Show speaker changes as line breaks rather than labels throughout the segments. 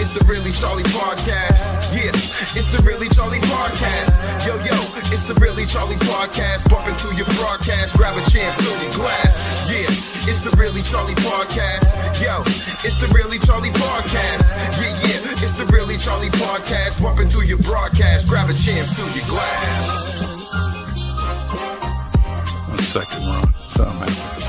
it's the Really Charlie Podcast. Yeah, it's the Really Charlie Podcast. Yo, it's the Really Charlie Podcast. Bumping through your broadcast, grab a chair, fill your glass. Yeah, it's the Really Charlie Podcast. Yo, it's the Really Charlie Podcast. Yeah, it's the Really Charlie Podcast. Bumping through your broadcast, grab a chair, fill your glass.
1 second, Ron. Something happened.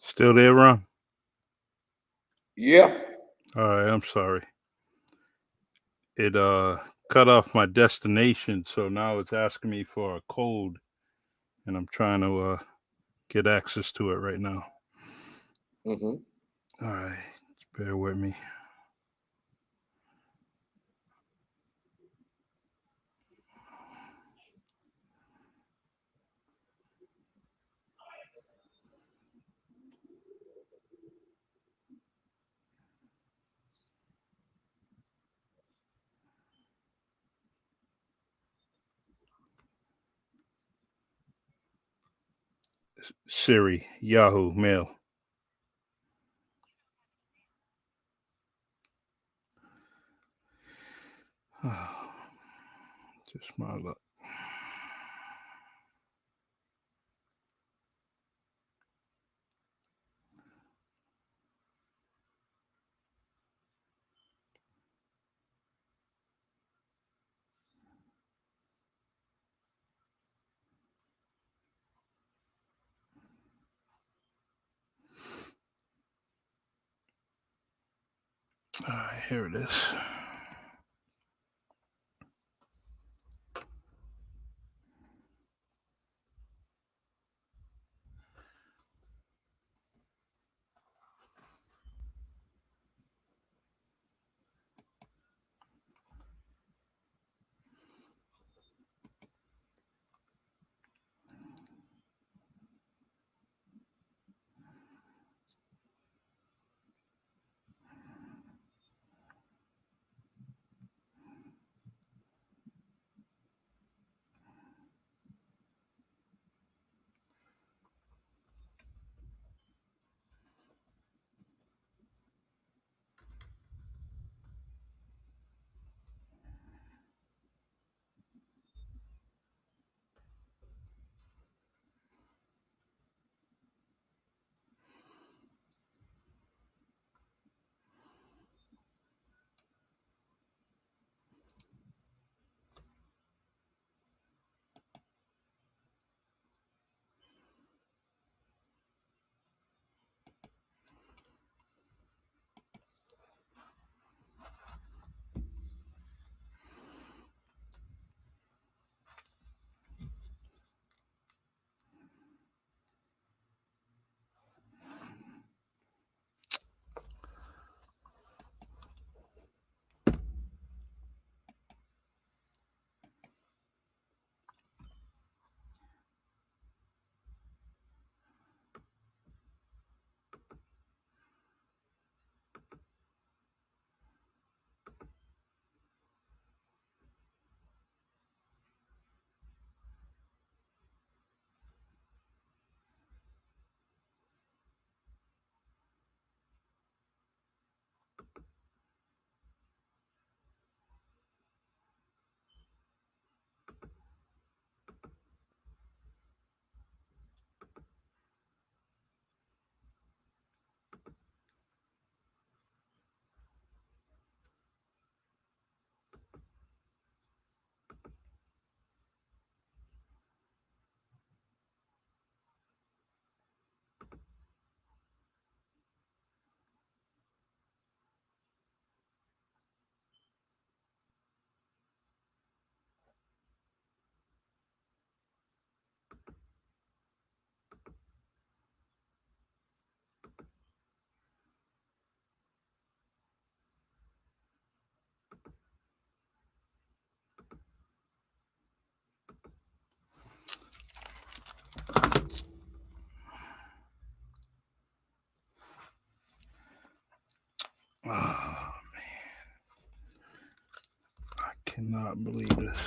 Still there, Ron?
Yeah.
All right, I'm sorry. It cut off my destination, so now it's asking me for a code, and I'm trying to get access to it right now.
Mm-hmm.
All right, just bear with me. Siri, Yahoo Mail. Just my luck. All right, here it is. Oh man, I cannot believe this.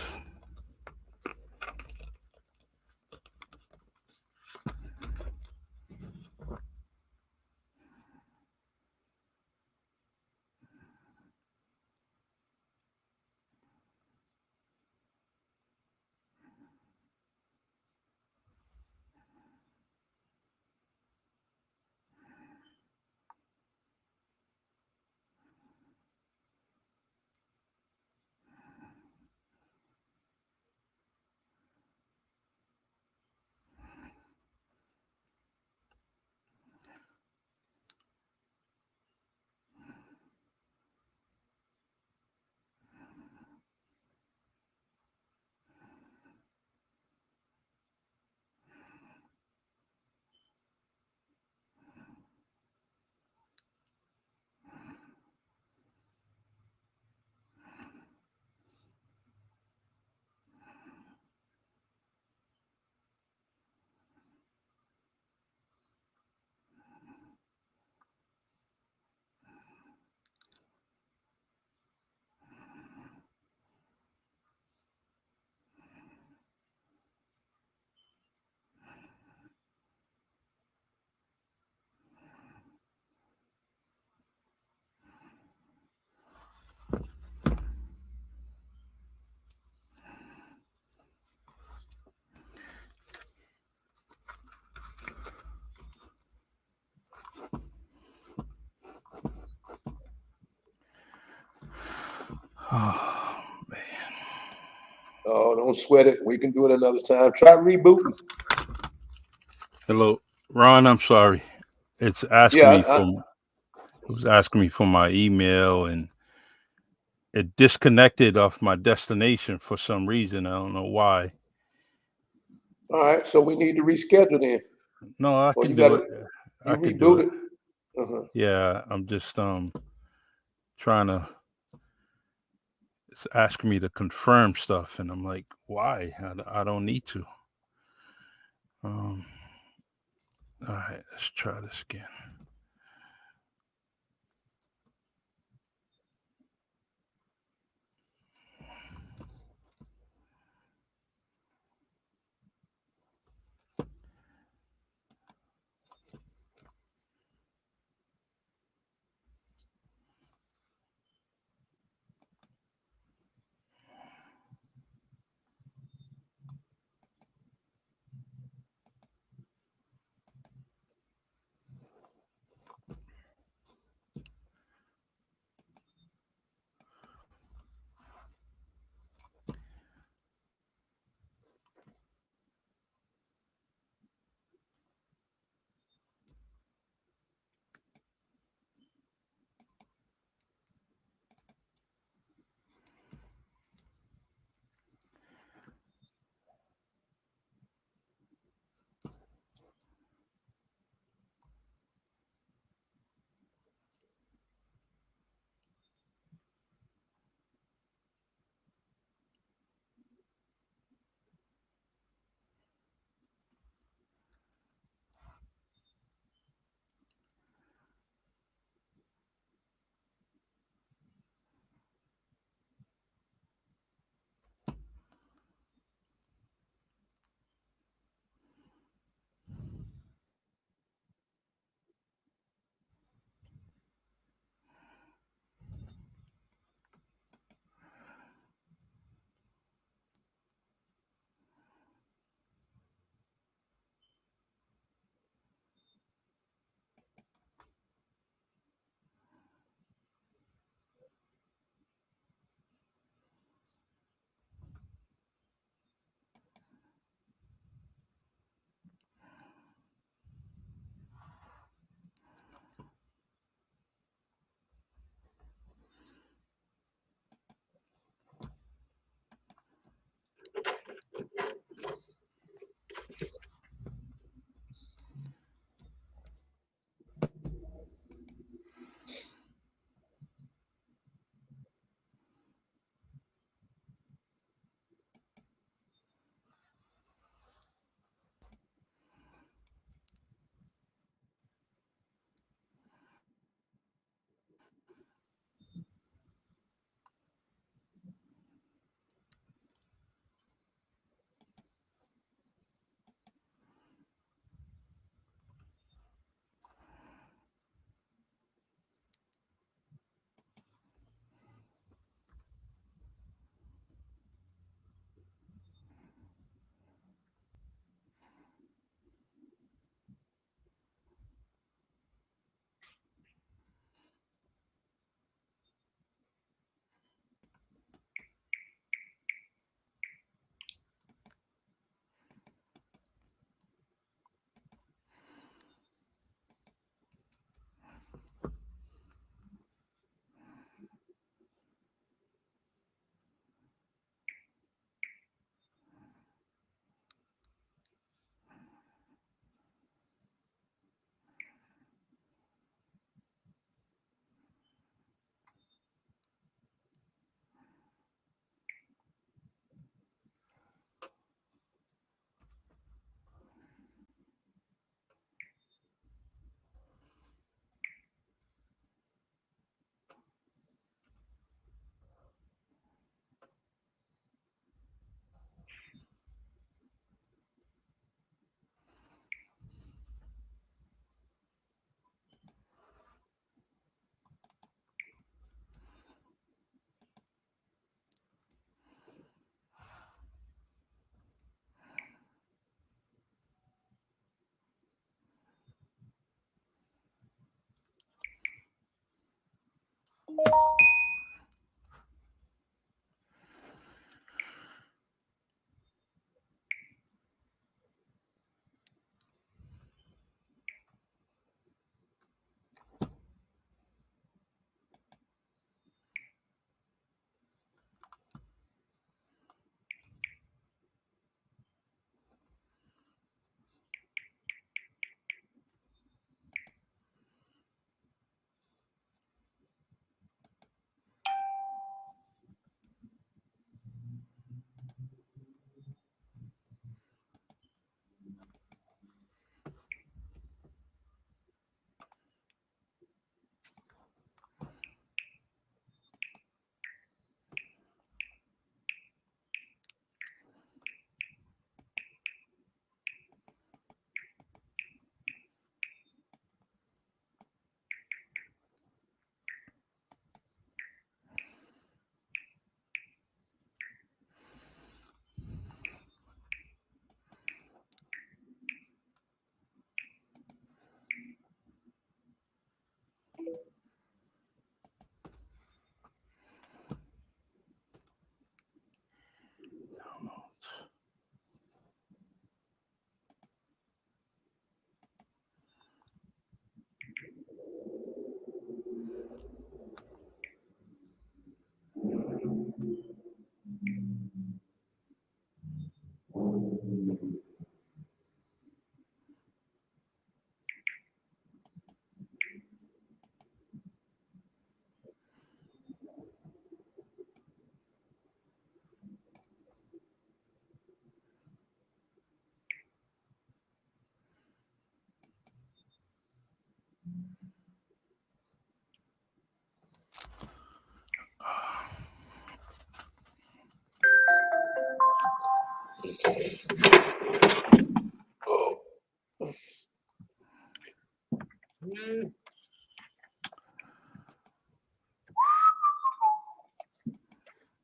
Oh man.
Oh, don't sweat it. We can do it another time. Try rebooting.
Hello, Ron. I'm sorry. It's asking me
Yeah,
for. It was asking me for my email, and it disconnected off my destination for some reason. I don't know why.
all right. So we need to reschedule then.
No, I
Or
could
you got
do
to
it. I
you
could do
reboot
it.
it. Uh-huh.
Yeah, I'm just trying to. It's asking me to confirm stuff, and I'm like, why? I don't need to. Um. All right, let's try this again.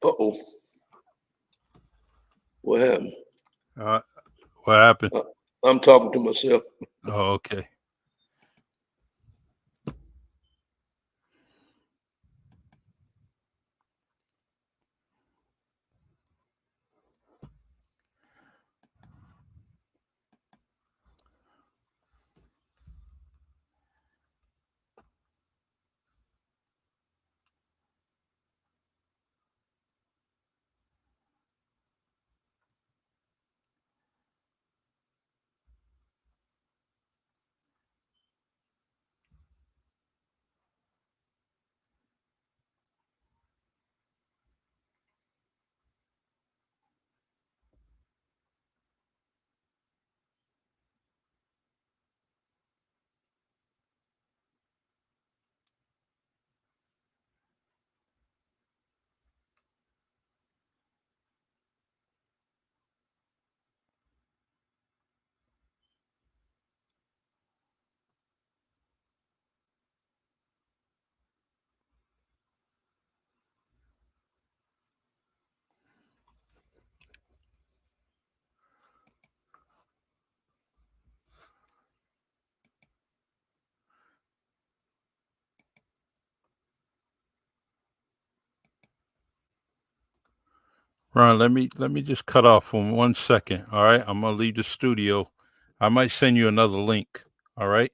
Uh-oh. What happened?
Uh, what happened?
I'm talking to myself.
Oh, okay. Ron, let me just cut off for 1 second. All right, I'm gonna leave the studio. I might send you another link. All right.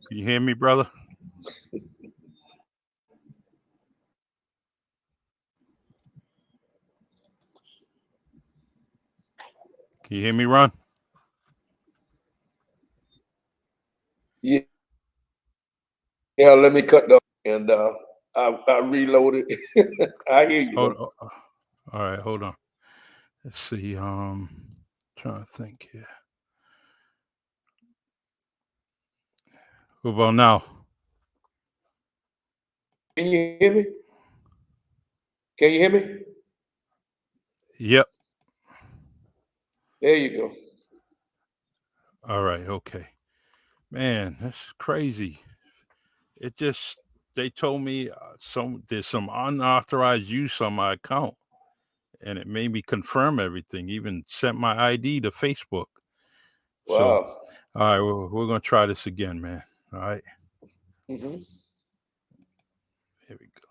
Can you hear me, brother? Can you hear me, Ron?
Yeah, yeah. Let me cut the and I reloaded. I hear you
Hold.
though.
All right, hold on. Let's see. Trying to think here. What about now?
Can you hear me? Can you hear me?
Yep.
There you go.
All right. Okay. Man, that's crazy. It just they told me there's some unauthorized use on my account, and it made me confirm everything. Even sent my ID to Facebook. So,
Wow.
all right, we're gonna try this again, man. All right,
Hmm.
here we go.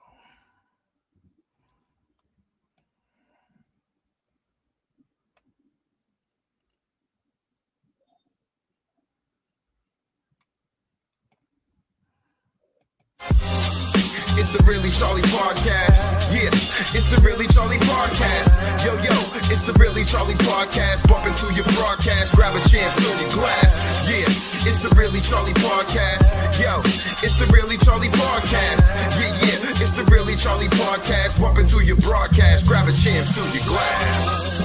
It's the Really Charlie Podcast. Yeah, it's the Really Charlie Podcast. Yo, yo, it's the Really Charlie Podcast. Bumping through your broadcast. Grab a chair, fill your glass. Yeah, it's the Really Charlie Podcast. Yo, it's the Really Charlie Podcast. Yeah, yeah, it's the Really Charlie Podcast. Bumping through your broadcast. Grab a chair, fill your glass.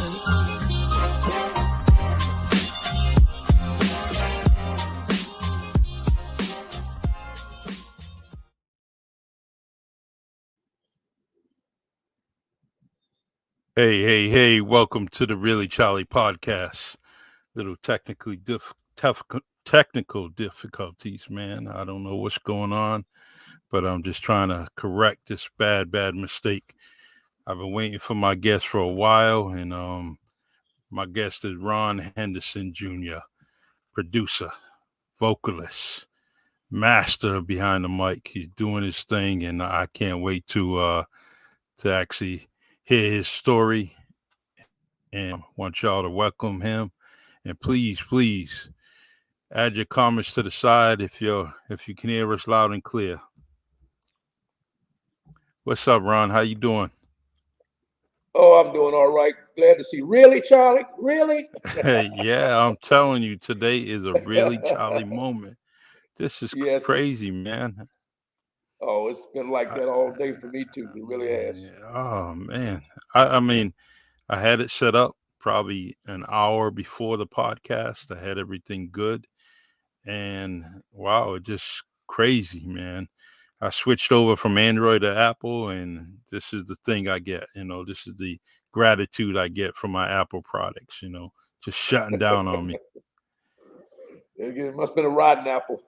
Hey! Welcome to the Really Charlie Podcast. Little technical difficulties, man. I don't know what's going on, but I'm just trying to correct this bad mistake. I've been waiting for my guest for a while, and my guest is Ron Henderson Jr., producer, vocalist, master behind the mic. He's doing his thing, and I can't wait to actually hear his story. And want y'all to welcome him. And please add your comments to the side if you can hear us loud and clear. What's up, Ron? How you doing?
Oh, I'm doing all right. Glad to see. Really, Charlie? Really?
Yeah, I'm telling you, today is a really Charlie moment. This is
Yes.
crazy, man.
Oh, it's been like
I,
that all day for me too. It really has.
oh man, I mean, I had it set up probably an hour before the podcast. I had everything good, and wow, it just crazy, man. I switched over from Android to Apple, and this is the thing I get. This is the gratitude I get from my Apple products. Just shutting down on me.
It must have been a rotten apple.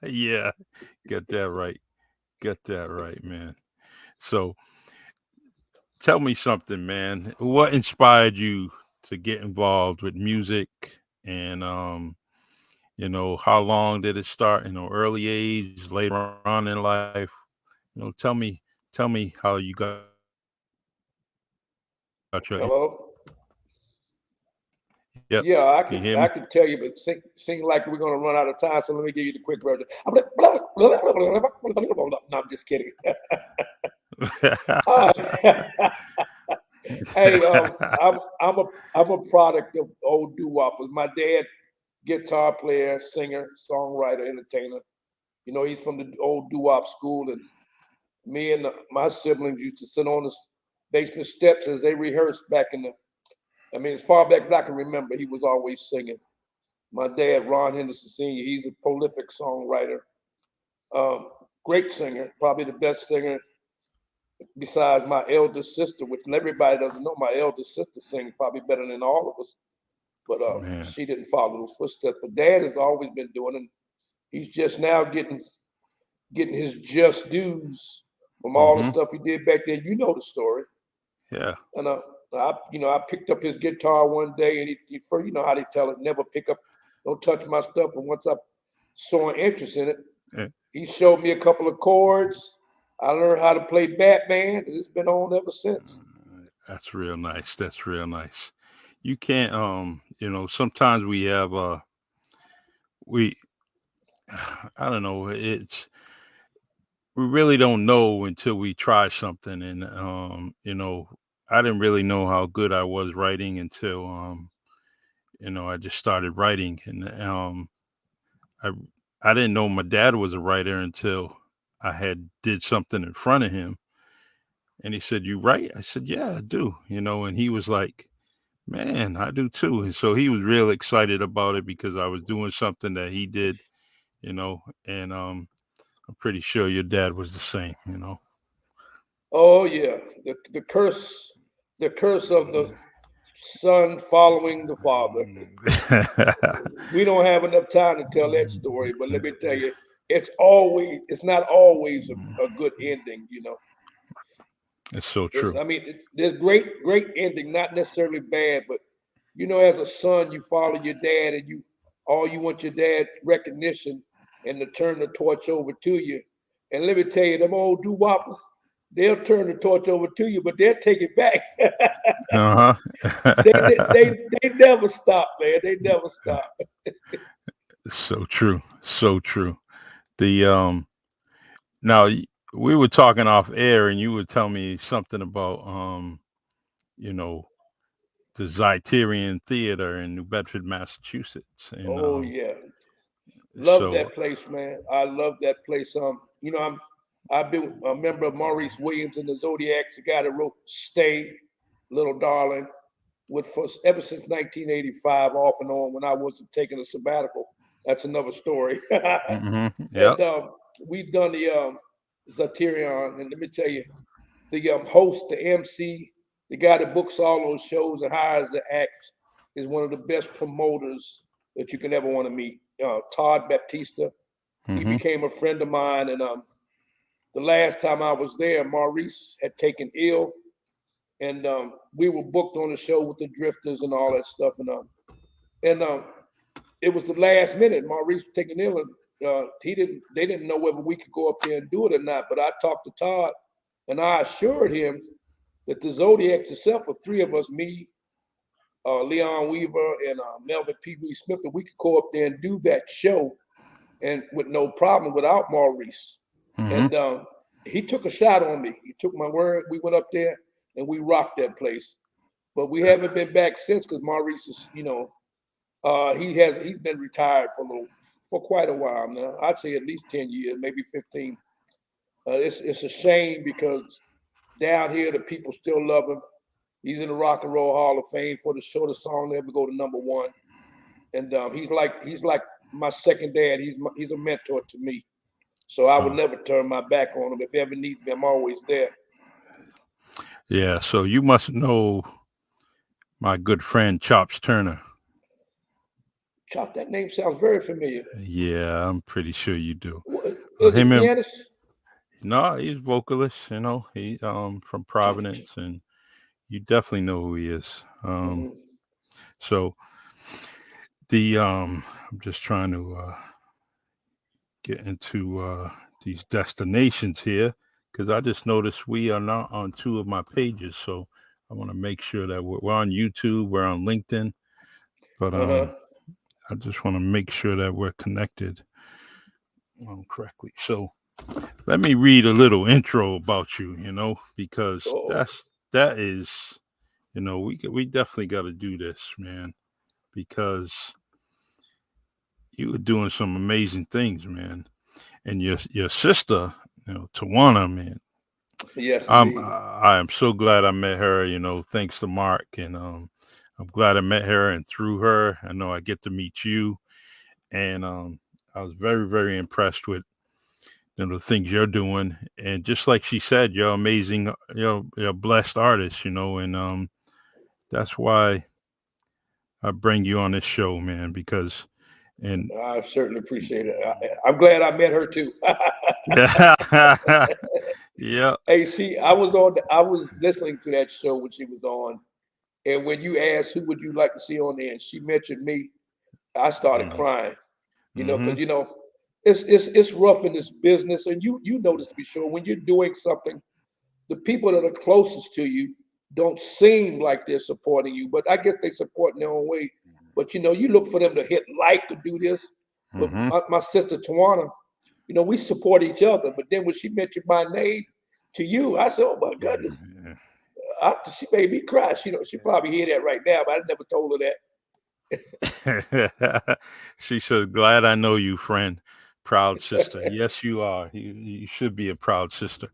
Yeah, get that right. Get that right, man. So tell me something, man. What inspired you to get involved with music? And how long did it start? Early age, later on in life. Tell me how you got your.
Hello?
Yep.
Yeah, I
Can you
could
hear
I
me?
could tell you, but seem like we're gonna run out of time, so let me give you the quick version. No, I'm just kidding. Uh, hey, I'm a product of old doo-woppers. My dad, guitar player, singer, songwriter, entertainer. He's from the old doo-wop school, and me and my siblings used to sit on the basement steps as they rehearsed back in the. I mean, as far back as I can remember, he was always singing. My dad, Ron Henderson Sr., he's a prolific songwriter, great singer, probably the best singer besides my elder sister, which everybody doesn't know. My elder sister sings probably better than all of us, but
Man.
she didn't follow those footsteps. But Dad has always been doing it. He's just now getting his just dues from all the
Mm-hmm.
stuff he did back then. You know the story.
Yeah.
And I picked up his guitar one day, and he first, you know how they tell it, never pick up, don't touch my stuff. And once I saw an interest in it,
Eh,
he showed me a couple of chords. I learned how to play Batman, and it's been on ever since.
That's real nice. That's real nice. You can't sometimes we have we I don't know. We really don't know until we try something, and I didn't really know how good I was writing until I just started writing, and I I didn't know my dad was a writer until I had did something in front of him, and he said, "You write?" I said, "Yeah, I do." And he was like, "Man, I do too." And so he was real excited about it because I was doing something that he did, and I'm pretty sure your dad was the same.
Oh yeah, the curse of the son following the father. We don't have enough time to tell that story, but let me tell you, it's not always a good ending.
It's so
It's,
true.
I mean, there's great ending, not necessarily bad, but as a son, you follow your dad, and you want your dad's recognition and to turn the torch over to you. And let me tell you, them old doo-woppers, they'll turn the torch over to you, but they'll take it back.
Uh
they,
huh.
they they never stop, man. They never stop.
So true. So true. The now we were talking off air, and you would tell me something about you know the Zeiterian Theater in New Bedford, Massachusetts, and
Oh yeah, love
so
that place, man. I love that place. I've been a member of Maurice Williams and the Zodiacs, the guy that wrote "Stay, Little Darling," ever since 1985, off and on when I wasn't taking a sabbatical. That's another story.
yeah.
And we've done the Zaterion, and let me tell you, the host, the MC, the guy that books all those shows and hires the acts is one of the best promoters that you can ever want to meet. Todd Baptista, he
Hmm.
became a friend of mine, and the last time I was there, Maurice had taken ill, and we were booked on the show with the Drifters and all that stuff, and it was the last minute. Maurice was taking ill, and they didn't know whether we could go up there and do it or not. But I talked to Todd, and I assured him that the Zodiacs itself, for three of us, me, Leon Weaver, and Melvin P. Wee Smith, that we could go up there and do that show, and with no problem without Maurice.
Hmm.
And he took a shot on me. He took my word. We went up there and we rocked that place. But we haven't been back since because Maurice is, he's been retired for quite a while now. I'd say at least 10 years, maybe 15. It's a shame because down here the people still love him. He's in the Rock and Roll Hall of Fame for the shortest song to ever go to #1, and he's like my second dad. He's a mentor to me, so I would never turn my back on him. If he ever needs me, I'm always there.
Yeah. So you must know my good friend Chops Turner.
Chop, that name sounds very familiar.
Yeah, I'm pretty sure you do.
Is he
Him and
pianist?
no, he's vocalist. He from Providence, and you definitely know who he is.
Mm-hmm.
So the I'm just trying to get into these destinations here because I just noticed we are not on two of my pages. So I want to make sure that we're on YouTube, we're on LinkedIn, but
Uh-huh.
I just want to make sure that we're connected correctly. So let me read a little intro about you, because
Oh,
that is, we definitely got to do this, man, because you were doing some amazing things, man, and your sister, Tawana, man.
yes, indeed.
I am so glad I met her, thanks to Mark, and I'm glad I met her, and through her, I know I get to meet you, and I was very, very impressed with the things you're doing, and just like she said, you're amazing, you're a blessed artist, and that's why I bring you on this show, man, because and
I certainly appreciate it. I'm glad I met her too.
yeah.
Hey, I was listening to that show when she was on, and when you asked who would you like to see on there, and she mentioned me, I started
Mm-hmm.
crying.
Mm-hmm.
Because it's rough in this business, and you know this to be sure. When you're doing something, the people that are closest to you don't seem like they're supporting you, but I guess they support in their own way. But you look for them to hit like to do this, But
Mm-hmm.
my sister Tawana, you know, we support each other. But then when she mentioned my name to you, I said, "Oh my goodness!" She made me cry. She probably hear that right now, but I never told her that.
She said, "Glad I know you, friend. Proud sister." Yes, you are. You should be a proud sister.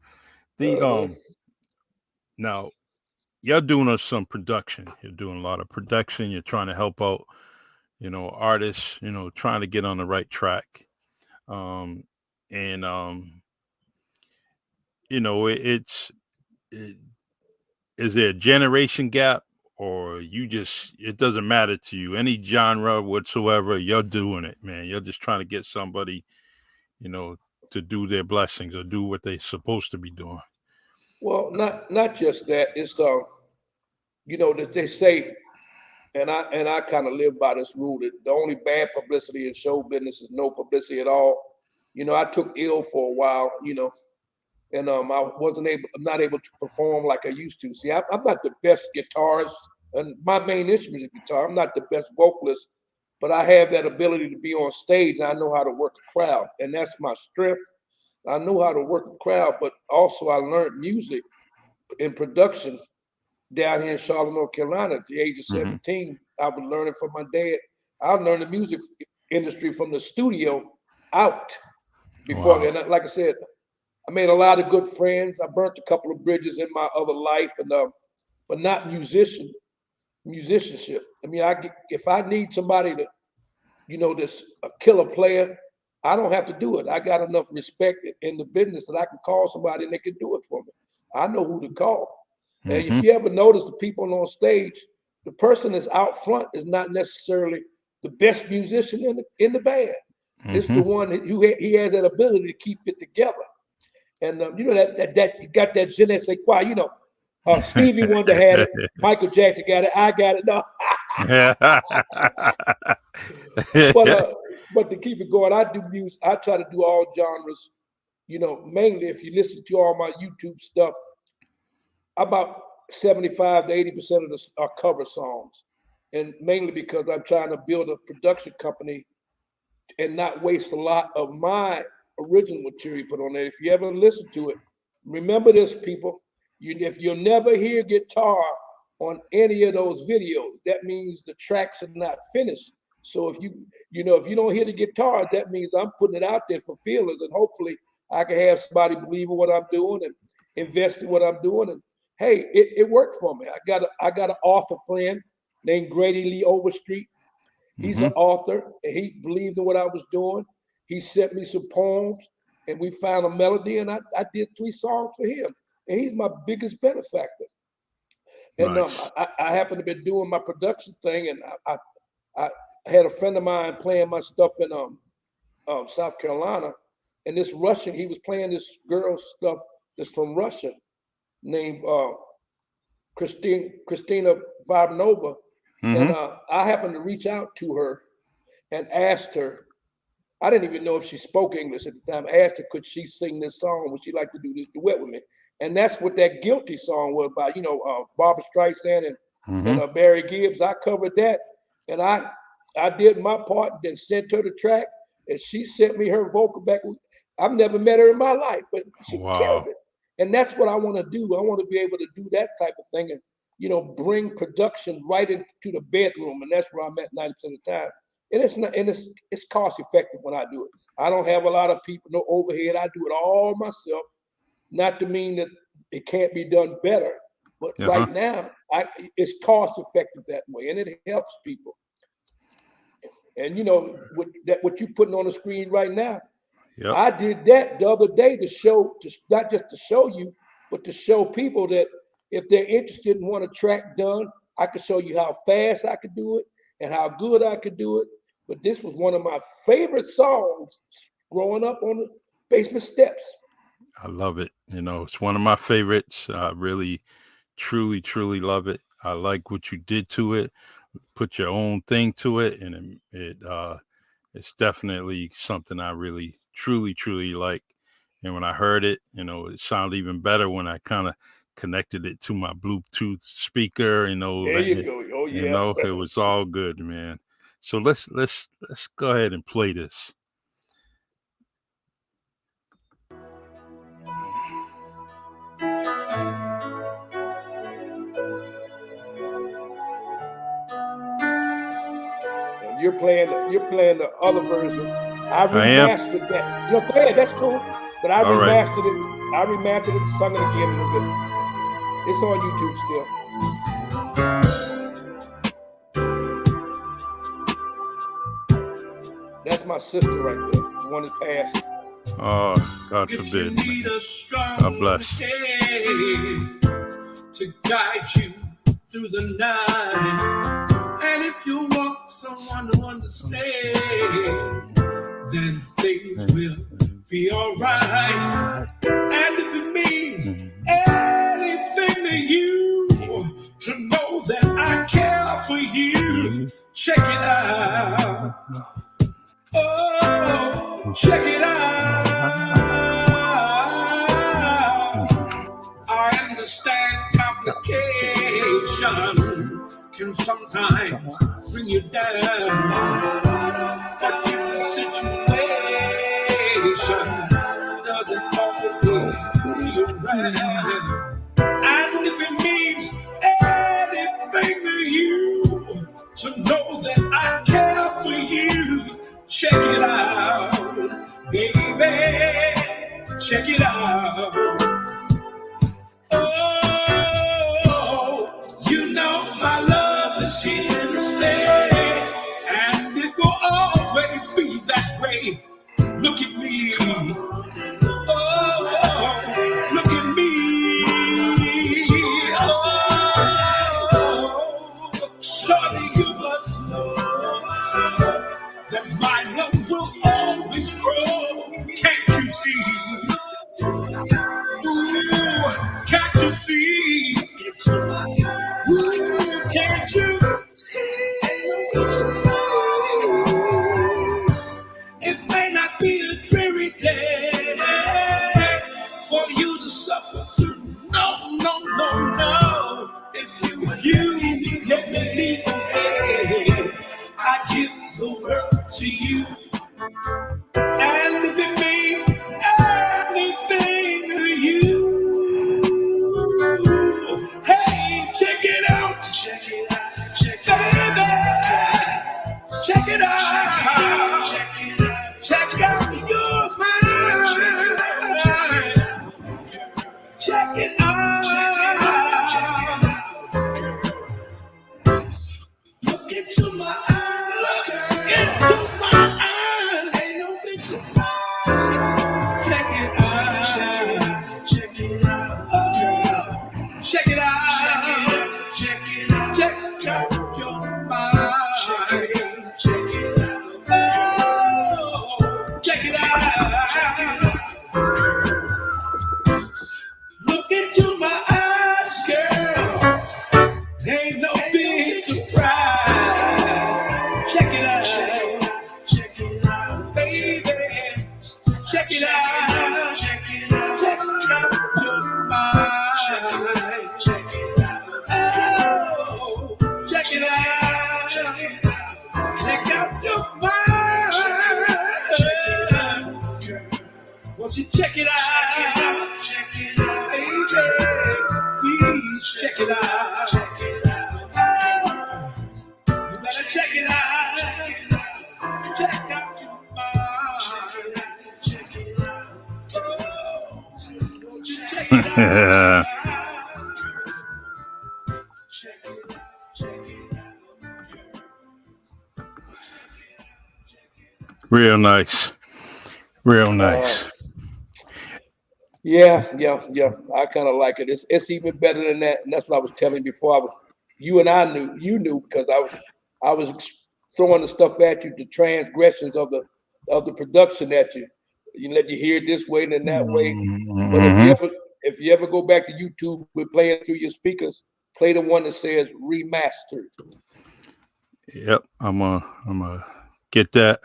The
Uh-huh.
Now you're doing some production. You're doing a lot of production. You're trying to help out, artists. Trying to get on the right track. Um, and it, is there a generation gap, or it doesn't matter to you, any genre whatsoever? You're doing it, man. You're just trying to get somebody, you know, to do their blessings or do what they're supposed to be doing.
Well, not just that. It's that they say, and I kind of live by this rule that the only bad publicity in show business is no publicity at all. I took ill for a while, and I I'm not able to perform like I used to. See, I'm not the best guitarist, and my main instrument is guitar. I'm not the best vocalist, but I have that ability to be on stage, and I know how to work a crowd, and that's my strength. I know how to work a crowd, but also I learned music in production down here in Charlotte, North Carolina. At the age of
Hmm.
17, I was learning from my dad. I learned the music industry from the studio out before,
Wow.
and like I said, I made a lot of good friends. I burnt a couple of bridges in my other life, and but not musicianship. I mean, if I need somebody to, this a killer player, I don't have to do it. I got enough respect in the business that I can call somebody and they can do it for me. I know who to call. And if
Hmm.
you ever notice the people on stage, the person that's out front is not necessarily the best musician in the band. It's the
Hmm.
one who he has that ability to keep it together. And that got that je ne sais quoi. Stevie Wonder had it. Michael Jackson got it. I got it. No, but but to keep it going, I do music. I try to do all genres. Mainly if you listen to all my YouTube stuff, about 75 to 80% of this are cover songs, and mainly because I'm trying to build a production company and not waste a lot of my original material put on there. If you ever listen to it, remember this, people. If you'll never hear guitar on any of those videos, that means the tracks are not finished. So if you don't hear the guitar, that means I'm putting it out there for feelers, and hopefully I can have somebody believe in what I'm doing and invest in what I'm doing. And hey, it worked for me. I got an author friend named Grady Lee Overstreet. He's
Hmm.
an author, and he believed in what I was doing. He sent me some poems, and we found a melody, and I did 3 songs for him. And he's my biggest benefactor. And
Nice.
I happened to be doing my production thing, and I had a friend of mine playing my stuff in South Carolina, and this Russian, he was playing this girl's stuff that's from Russia named Christina Vibnova, and
Hmm.
I happened to reach out to her and asked her. I didn't even know if she spoke English at the time. I asked her, could she sing this song? Would she like to do this duet with me? And that's what that Guilty song was about. Barbara Streisand and
Hmm.
Barry Gibbs. I covered that, and I did my part. Then sent her the track, and she sent me her vocal back. I've never met her in my life, but she killed
Wow.
it. And that's what I want to do. I want to be able to do that type of thing, and bring production right into the bedroom, and that's where I'm at 90% of the time. And it's not, and it's cost effective when I do it. I don't have a lot of people, no overhead. I do it all myself. Not to mean that it can't be done better, but
Uh-huh.
right now, it's cost effective that way, and it helps people. And what you putting on the screen right now,
Yep.
I did that the other day to show, not just to show you, but to show people that if they're interested and want a track done, I could show you how fast I could do it and how good I could do it. But this was one of my favorite songs growing up on the basement steps.
I love it. It's one of my favorites. I really, truly, truly love it. I like what you did to it. Put your own thing to it, and it's definitely something I really, truly, truly like. And when I heard it, it sounded even better when I kind of connected it to my Bluetooth speaker.
There you go. Oh yeah.
It was all good, man. So let's go ahead and play this.
You're playing the other version. I remastered that. No, go ahead, that's cool. But I remastered it. I remastered it, sung it again a little bit. It's on YouTube still. That's my sister right there. The one that passed.
Oh, God forbid. God bless.
To guide you through the night. And if you want someone to understand, then things will be alright. And if it means anything to you, to know that I care for you, check it out. Oh, check it out. I understand complication can sometimes bring you down. But different situation doesn't always be around. And if it means anything to you, to know that I care for you, check it out, baby, check it out. Oh, you know my love is here to stay, and it will always be that way. Look at me, oh, look at me, oh, surely you must know that my love will always grow. Can't you see? Ooh, can't you see? Ooh, can't you see? It may not be a dreary day for you to suffer through. No, no, no, no. If you let me lead the way, I give the world to you. And if it means anything to you, hey, check it out. Check it out. Check it out. Baby, check it out. Check it out. Check out your mind. Check it out. Look into my eyes. Into my eyes. Ain't no big surprise. Check it out. Check it out. Oh, check it out. Check it out. Check it out. Check out your mind. Check it out. Check it out. Oh, check it out. Look into my eyes, girl. Ain't no big surprise. Check it out. Check it out, baby. Check it out. Check it out. Check out your mind. Check it out. Oh, check it out. Check out your mind. Won't you check it out? Check it out, baby. Please check it out. Check it out. You better check it out. Check out your mind. Check it out. Oh, won't you check it out? Check it out. Check it out.
Real nice. Real nice.
Yeah. I kind of like it. It's even better than that, and that's what I was telling you before. You knew because I was throwing the stuff at you, the transgressions of the production at you. You let you hear it this way and then that way. But if you ever go back to YouTube, we're playing through your speakers. Play the one that says remastered.
Yep, I'm gonna get that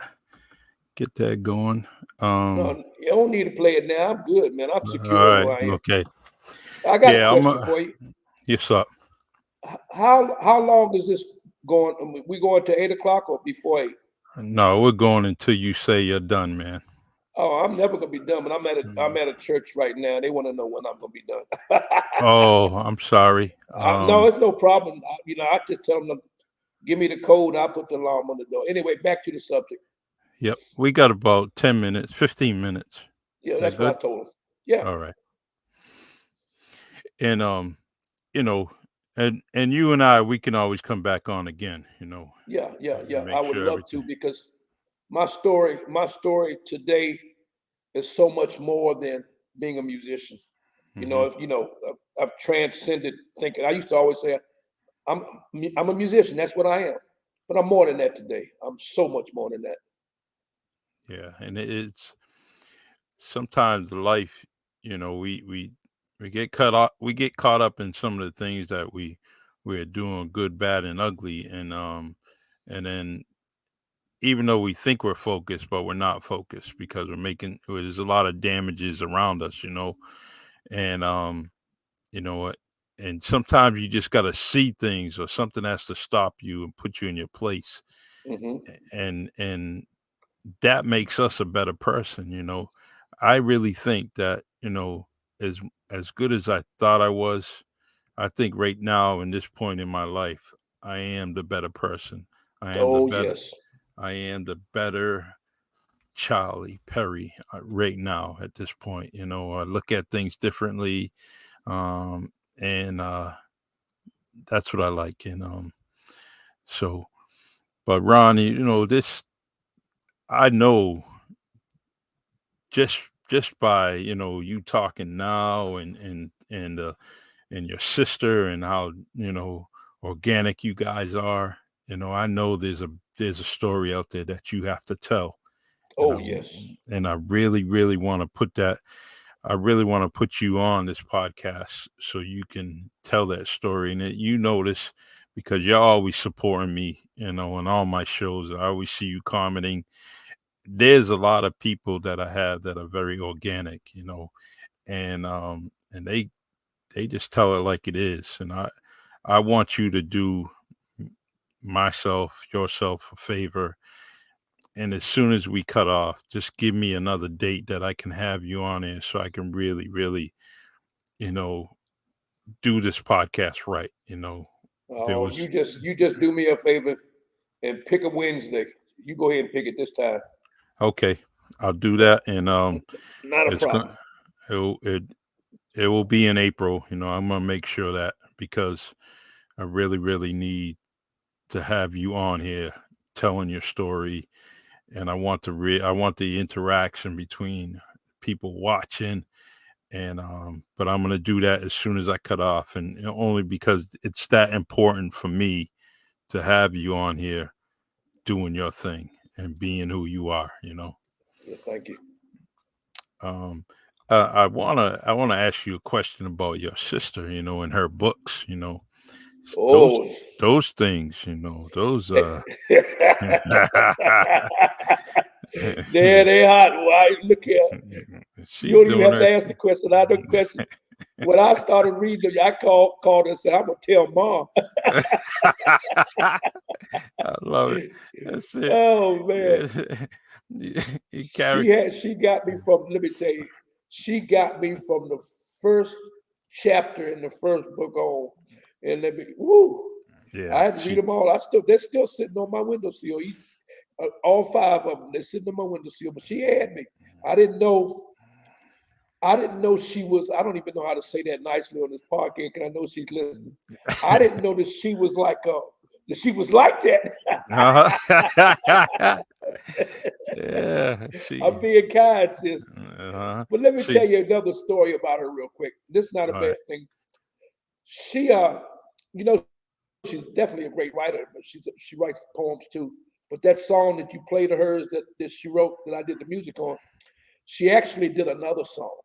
going.
No, you don't need to play it now. I'm good, man. I'm secure.
All right, okay.
I got a question for you.
Yes, up.
How long is this We going to 8 o'clock or before 8?
No, we're going until you say you're done, man.
Oh, I'm never gonna be done, but I'm at a church right now. They want to know when I'm gonna be done.
Oh, I'm sorry.
No, it's no problem. I just tell them to give me the code. I'll put the alarm on the door. Anyway, back to the subject.
Yep, we got about 10 minutes, 15 minutes.
Yeah,
Is
that's
that
what I
good?
told them. Yeah.
All right. And and you and I, we can always come back on again,
Yeah.
make
I would
sure
love to,
everything.
because my story today is so much more than being a musician. I've transcended thinking. I used to always say I'm a musician. That's what I am. But I'm more than that today. I'm so much more than that.
Yeah, and it's sometimes life, we get caught up in some of the things that we're doing, good, bad, and ugly, and then even though we think we're focused, but we're not focused because there's a lot of damages around us, and you know what, and sometimes you just got to see things, or something has to stop you and put you in your place,
Hmm.
and that makes us a better person. I really think that, as good as I thought I was, I think right now in this point in my life, I am the better person. I am the
Oh
better
yes.
I am the better Charlie Perry right now at this point. I look at things differently, and that's what I like. And so, but Ron, this, I know, just by you talking now, and your sister, and how organic you guys are. I know there's a story out there that you have to tell, and
Oh
I
yes.
and I really really want to put that. I really want to put you on this podcast so you can tell that story, and that this, because you're always supporting me, on all my shows. I always see you commenting. There's a lot of people that I have that are very organic, and they just tell it like it is. And I want you to do yourself a favor. And as soon as we cut off, just give me another date that I can have you on there, so I can really, really, you know, do this podcast right. There
Oh,
was,
you just do me a favor and pick a Wednesday. You go ahead and pick it this time.
okay, I'll do that. And
Not a
it's going
problem.
it will be in April. I'm gonna make sure that, because I really, really need to have you on here telling your story, and I want the interaction between people watching, and but I'm gonna do that as soon as I cut off, and only because it's that important for me to have you on here doing your thing and being who you are.
Yeah, thank you.
Um, I wanna ask you a question about your sister. And her books. Those
Oh.
those things. Those
There they hot. Why? Look here. You
she
don't even
doing
have to
her.
ask the question. I know the question. When I started reading it, I called and said, "I'm gonna tell mom."
I love it. That's it.
Oh man,
You carry.
she got me from. Let me tell you, she got me from the first chapter in the first book on, and let me. Woo! I
Yeah,
had to read them all. They're still sitting on my windowsill. All five of them. They're sitting on my windowsill. But she had me. I didn't know. I didn't know she was. I don't even know how to say that nicely on this podcast, because I know she's listening. I didn't know that she was like that. She was like that.
Yeah,
I'm being kind, sis.
uh-huh.
But let me tell
She,
you another story about her real quick. This is not a
all
bad
right.
thing. She you know, she's definitely a great writer, but she writes poems too. But that song that you played of hers that she wrote, that I did the music on, she actually did another song,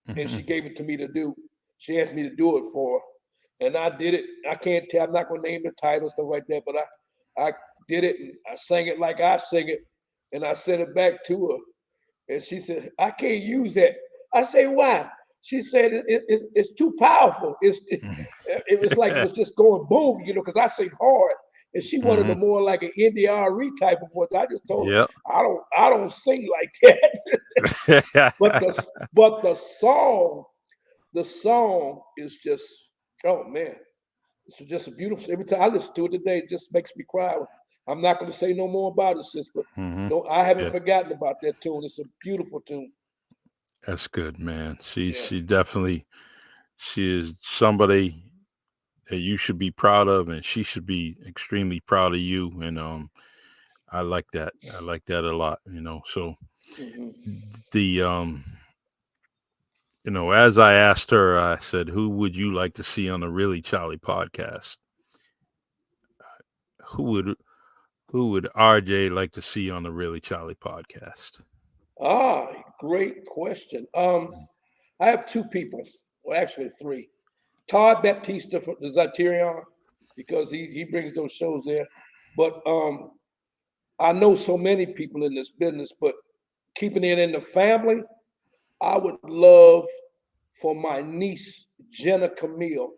and she
Mhm.
gave it to me to do. She asked me to do it for her, and I did it. I can't tell. I'm not going to name the title, stuff like that. But I did it, and I sang it like I sing it, and I sent it back to her, and she said, "I can't use that." I say, "Why?" She said, "It's too powerful. It was like it was just going boom, because I sing hard, and she wanted a more like an NDRE type of voice. I just told her,
Yep.
I don't sing like that. but the song is just, oh man, it's just a beautiful. Every time I listen to it today, it just makes me cry. I'm not going to say no more about it, sis, but no, I haven't forgotten about that tune. It's a beautiful tune.
That's good, man. She definitely, she is somebody that you should be proud of, and she should be extremely proud of you. And I like that. I like that a lot. So the as I asked her, I said, "Who would you like to see on the Really Charlie podcast? Who would RJ like to see on the Really Charlie podcast?"
Great question. I have two people, well, actually three. Todd Baptista from the Zaterion, because he brings those shows there. But I know so many people in this business, but keeping it in the family, I would love for my niece, Jenna Camille.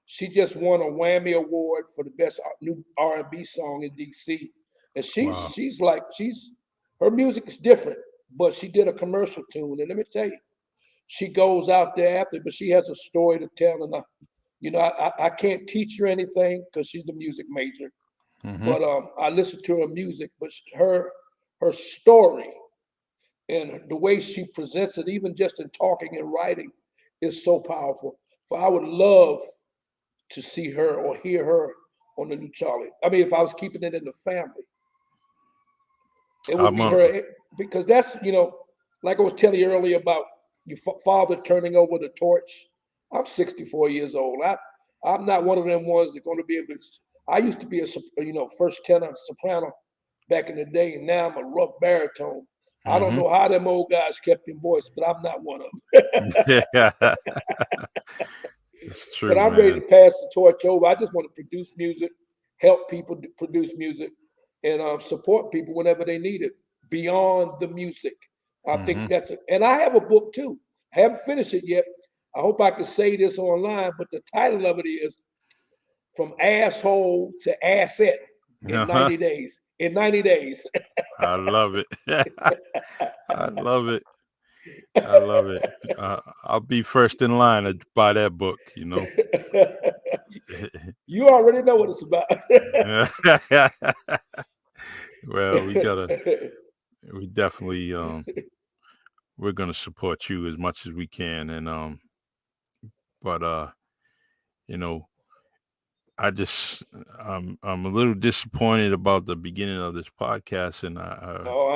She just won a Whammy Award for the best new R&B song in DC. And she's her music is different, but she did a commercial tune. And let me tell you, she goes out there after, but she has a story to tell. And I can't teach her anything because she's a music major. But I listen to her music, but her story and the way she presents it, even just in talking and writing, is so powerful. So I would love to see her or hear her on the new Charlie. I mean, if I was keeping it in the family, it would be her, because that's, like I was telling you earlier about your father turning over the torch. I'm 64 years old. I'm not one of them ones that are going to be able to. I used to be a first tenor soprano back in the day, and now I'm a rough baritone. I don't know how them old guys kept their voice, but I'm not one of them.
It's true,
but I'm
man.
ready to pass the torch over. I just want to produce music, help people produce music, and support people whenever they need it beyond the music. I think that's it. And I have a book too. I haven't finished it yet. I hope I can say this online, but the title of it is From Asshole to Asset in 90 days. In 90 days.
I love it. I love it. I love it. I'll be first in line to buy that book,
You already know what it's about.
Well, we definitely, we're going to support you as much as we can. And, but, I'm a little disappointed about the beginning of this podcast. And
no,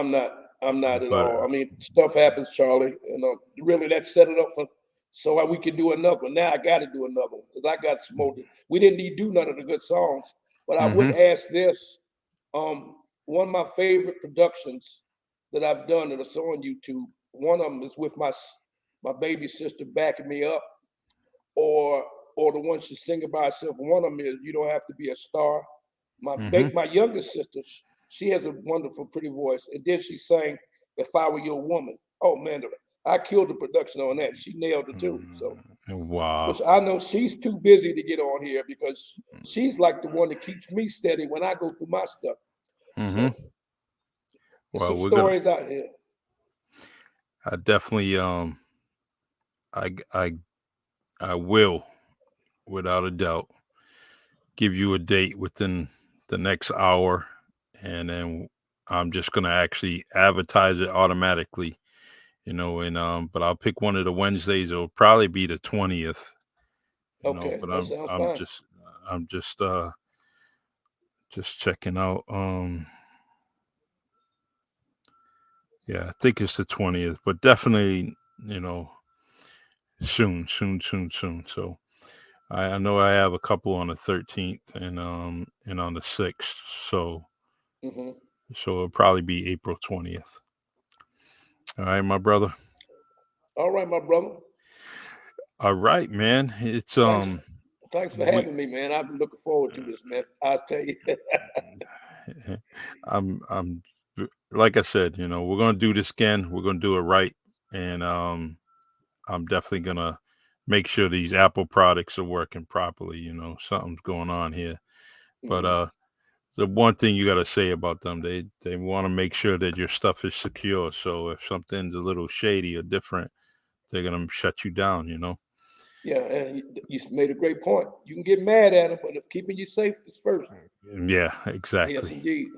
I'm not at all. I mean, stuff happens, Charlie. Really, that set it up so we could do another one. Now I got to do another one because I got some more. We didn't need to do none of the good songs, but I would ask this. One of my favorite productions that I've done that are on YouTube. One of them is with my baby sister backing me up, or the one she singing by herself. One of them is You Don't Have to Be a Star. My youngest sister, she has a wonderful, pretty voice. And then she sang If I Were Your Woman. Oh, man, I killed the production on that. She nailed it, too. So,
wow.
I know she's too busy to get on here because she's like the one that keeps me steady when I go through my stuff. So, there's some stories out here.
I definitely, I will, without a doubt, give you a date within the next hour, and then I'm just gonna actually advertise it automatically, but I'll pick one of the Wednesdays. It'll probably be the 20th.
Okay,
but
that sounds fine.
I'm just checking out. Yeah, I think it's the 20th, but definitely, soon. So I know I have a couple on the 13th and on the 6th. So it'll probably be April 20th. All right, my brother.
All right, my brother.
All right, man. It's
Thanks for having me, man. I've been looking forward to this, man. I'll tell you.
I'm like I said, we're gonna do this again. We're gonna do it right, and I'm definitely gonna make sure these Apple products are working properly. Something's going on here, but the one thing you got to say about them. They want to make sure that your stuff is secure. So if something's a little shady or different, they're gonna shut you down.
Yeah, and you made a great point. You can get mad at them, but if keeping you safe is first.
Yeah, exactly.
Yes, indeed.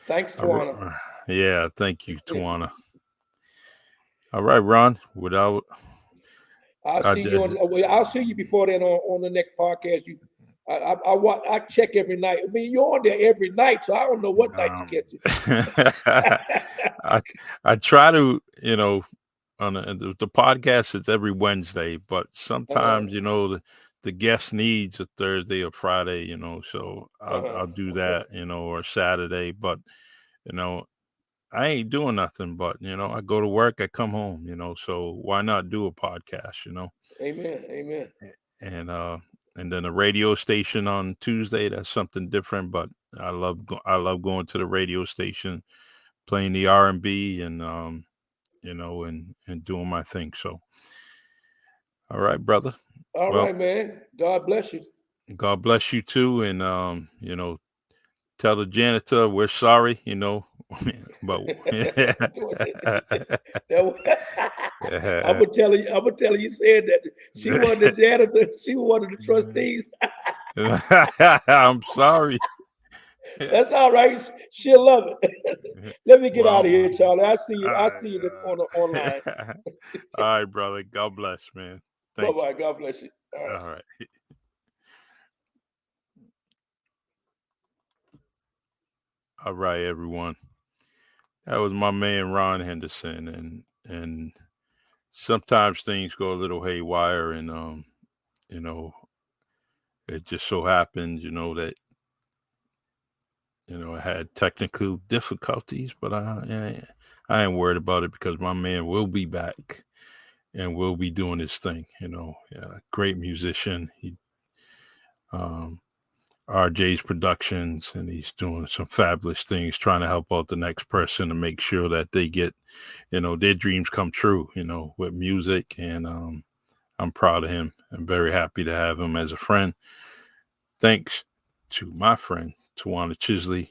Thanks, Tawana.
Yeah, thank you, Tawana. All right, Ron.
I'll see you before then on the next podcast. I check every night. I mean, you're on there every night, so I don't know what night to catch you.
I try to, on the podcast, it's every Wednesday, but sometimes, the guest needs a Thursday or Friday, so I'll do that, or Saturday, but, I ain't doing nothing, but, I go to work, I come home, so why not do a podcast,
Amen.
And then a radio station on Tuesday, that's something different, but I love going to the radio station, playing the R&B and, and doing my thing. So, all right, brother.
All right, man. God bless you.
God bless you too. And, tell the janitor we're sorry, but
I'm gonna tell her you said that she wasn't the janitor, she was one of the trustees.
I'm sorry.
That's all right. She'll love it. Let me get out of here, Charlie. I see you online.
All right, brother. God bless, man.
Bye-bye. God bless you.
All right. All right, everyone. That was my man Ron Henderson, and sometimes things go a little haywire, and it just so happens, that I had technical difficulties, but I ain't worried about it because my man will be back and will be doing his thing. Great musician. He Arzje's Productions, and he's doing some fabulous things, trying to help out the next person to make sure that they get, their dreams come true, with music. And I'm proud of him. I'm very happy to have him as a friend. Thanks to my friend, Tawana Chisley,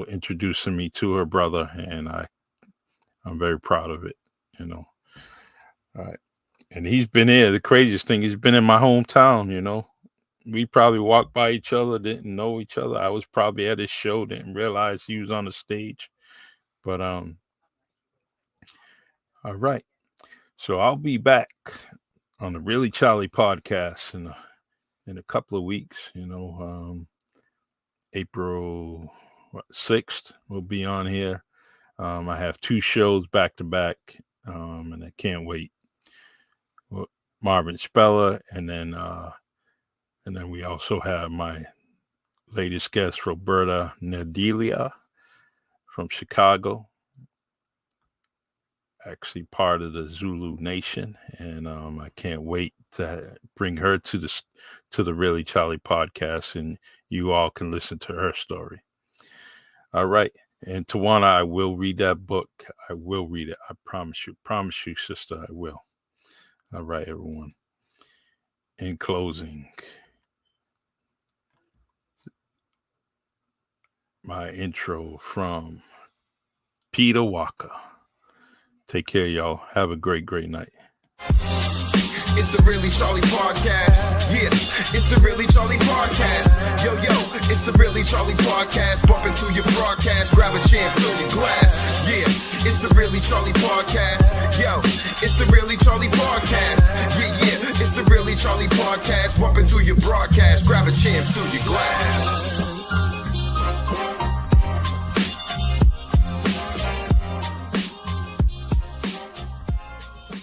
introducing me to her brother. And I'm very proud of it, All right. And he's been here. The craziest thing, he's been in my hometown, We probably walked by each other, didn't know each other. I was probably at his show, didn't realize he was on the stage. But all right. So I'll be back on the Really Charlie podcast in a couple of weeks. April 6th we'll be on here. I have 2 shows back to back, and I can't wait. Marvin Speller, and then we also have my latest guest, Roberta Nedelia from Chicago, actually part of the Zulu Nation. And I can't wait to bring her to the Really Charlie podcast, and you all can listen to her story. All right. And Tawana, I will read that book. I will read it. I promise you. Promise you, sister, I will. All right, everyone. In closing, my intro from Peter Walker. Take care, y'all. Have a great, great night.
It's the Really Charlie podcast. Yeah, it's the Really Charlie podcast. Yo, it's the Really Charlie podcast. Bump into your broadcast, grab a chair, fill your glass. Yeah, it's the Really Charlie podcast. Yo, it's the Really Charlie podcast. Yeah, it's the Really Charlie podcast. Bump into your broadcast, grab a chair, fill your glass.